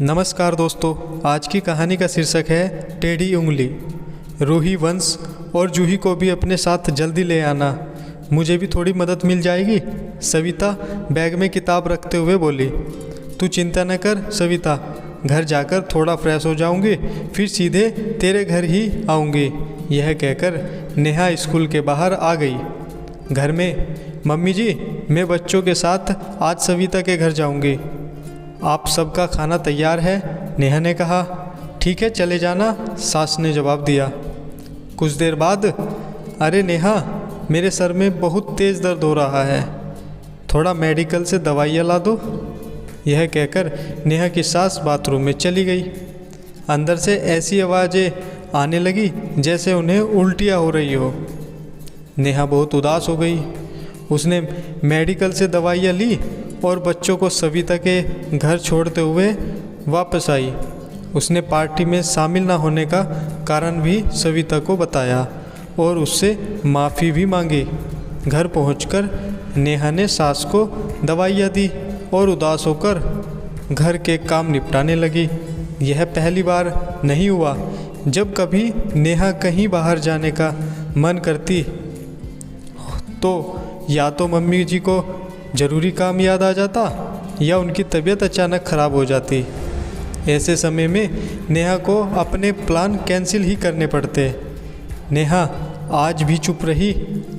नमस्कार दोस्तों, आज की कहानी का शीर्षक है टेढ़ी उंगली। रूही, वंश और जूही को भी अपने साथ जल्दी ले आना, मुझे भी थोड़ी मदद मिल जाएगी। सविता बैग में किताब रखते हुए बोली। तू चिंता न कर सविता, घर जाकर थोड़ा फ्रेश हो जाऊंगी, फिर सीधे तेरे घर ही आऊंगी। यह कहकर नेहा स्कूल के बाहर आ गई। घर में, मम्मी जी, मैं बच्चों के साथ आज सविता के घर जाऊंगी। आप सबका खाना तैयार है, नेहा ने कहा। ठीक है, चले जाना, सास ने जवाब दिया। कुछ देर बाद, अरे नेहा, मेरे सर में बहुत तेज़ दर्द हो रहा है, थोड़ा मेडिकल से दवाइयाँ ला दो। यह कहकर नेहा की सास बाथरूम में चली गई। अंदर से ऐसी आवाज़ें आने लगी जैसे उन्हें उल्टियाँ हो रही हो। नेहा बहुत उदास हो गई। उसने मेडिकल से दवाइयाँ ली और बच्चों को सविता के घर छोड़ते हुए वापस आई। उसने पार्टी में शामिल न होने का कारण भी सविता को बताया और उससे माफ़ी भी मांगी। घर पहुंचकर नेहा ने सास को दवाइयाँ दी और उदास होकर घर के काम निपटाने लगी। यह पहली बार नहीं हुआ जब कभी नेहा कहीं बाहर जाने का मन करती तो या तो मम्मी जी को ज़रूरी काम याद आ जाता या उनकी तबीयत अचानक ख़राब हो जाती। ऐसे समय में नेहा को अपने प्लान कैंसिल ही करने पड़ते। नेहा आज भी चुप रही।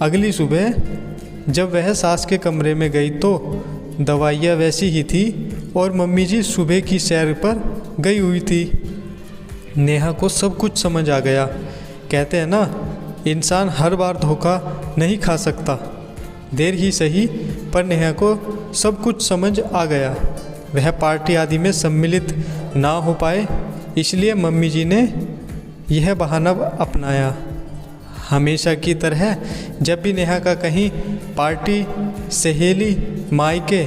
अगली सुबह जब वह सास के कमरे में गई तो दवाइयाँ वैसी ही थी और मम्मी जी सुबह की सैर पर गई हुई थी। नेहा को सब कुछ समझ आ गया। कहते हैं ना, इंसान हर बार धोखा नहीं खा सकता। देर ही सही, पर नेहा को सब कुछ समझ आ गया। वह पार्टी आदि में सम्मिलित ना हो पाए, इसलिए मम्मी जी ने यह बहाना अपनाया। हमेशा की तरह जब भी नेहा का कहीं पार्टी, सहेली, मायके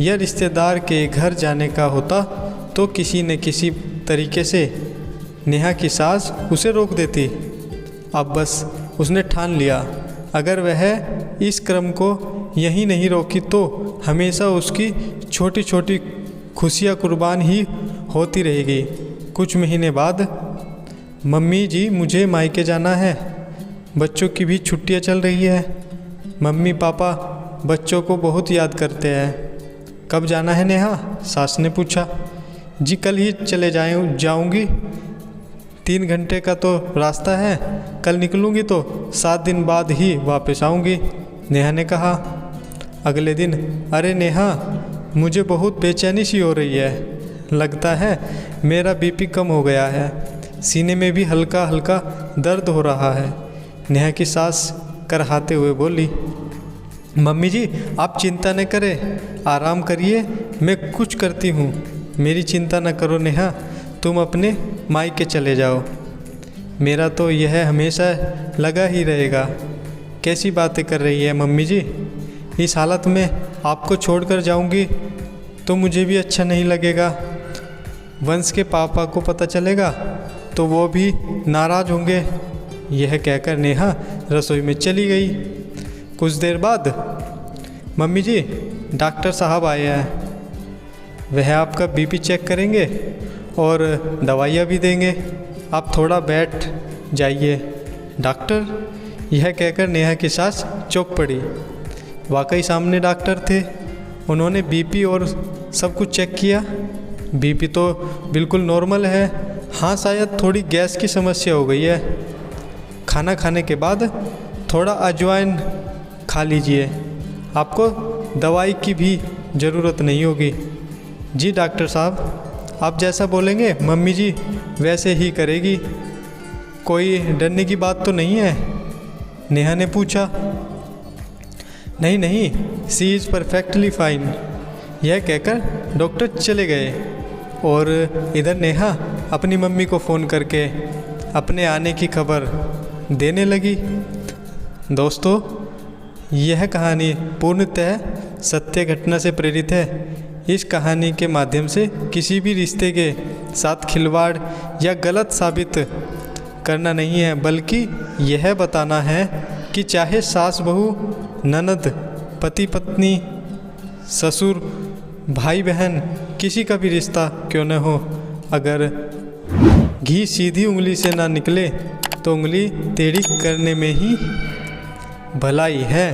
या रिश्तेदार के घर जाने का होता तो किसी न किसी तरीके से नेहा की सास उसे रोक देती। अब बस उसने ठान लिया, अगर वह इस क्रम को यहीं नहीं रोकी तो हमेशा उसकी छोटी छोटी खुशियाँ कुर्बान ही होती रहेगी। कुछ महीने बाद, मम्मी जी, मुझे मायके जाना है, बच्चों की भी छुट्टियाँ चल रही है। मम्मी पापा बच्चों को बहुत याद करते हैं। कब जाना है नेहा? सास ने पूछा। जी कल ही चले जाऊंगी, 3 घंटे का तो रास्ता है, कल निकलूंगी तो 7 दिन बाद ही वापस आऊंगी, नेहा ने कहा। अगले दिन, अरे नेहा, मुझे बहुत बेचैनी सी हो रही है, लगता है मेरा बीपी कम हो गया है, सीने में भी हल्का हल्का दर्द हो रहा है, नेहा की सास करहाते हुए बोली। मम्मी जी, आप चिंता न करें, आराम करिए, मैं कुछ करती हूँ, मेरी चिंता न करो नेहा, तुम अपने मायके चले जाओ। मेरा तो यह हमेशा लगा ही रहेगा। कैसी बातें कर रही है मम्मी जी, इस हालत में आपको छोड़कर जाऊंगी तो मुझे भी अच्छा नहीं लगेगा। वंश के पापा को पता चलेगा तो वो भी नाराज़ होंगे। यह कहकर नेहा रसोई में चली गई। कुछ देर बाद, मम्मी जी, डॉक्टर साहब आए हैं, वह आपका बीपी चेक करेंगे और दवाइयाँ भी देंगे, आप थोड़ा बैठ जाइए। डॉक्टर? यह कहकर नेहा की सास चौंक पड़ी। वाकई सामने डॉक्टर थे। उन्होंने बीपी और सब कुछ चेक किया। बीपी तो बिल्कुल नॉर्मल है, हाँ शायद थोड़ी गैस की समस्या हो गई है। खाना खाने के बाद थोड़ा अजवाइन खा लीजिए, आपको दवाई की भी ज़रूरत नहीं होगी। जी डॉक्टर साहब, आप जैसा बोलेंगे मम्मी जी वैसे ही करेगी, कोई डरने की बात तो नहीं है? नेहा ने पूछा। नहीं नहीं, सी इज़ परफेक्टली फाइन, यह कहकर डॉक्टर चले गए और इधर नेहा अपनी मम्मी को फ़ोन करके अपने आने की खबर देने लगी। दोस्तों, यह कहानी पूर्णतः सत्य घटना से प्रेरित है। इस कहानी के माध्यम से किसी भी रिश्ते के साथ खिलवाड़ या गलत साबित करना नहीं है, बल्कि यह बताना है कि चाहे सास बहू, ननद, पति पत्नी, ससुर भाई बहन किसी का भी रिश्ता क्यों न हो, अगर घी सीधी उंगली से ना निकले तो उंगली टेढ़ी करने में ही भलाई है।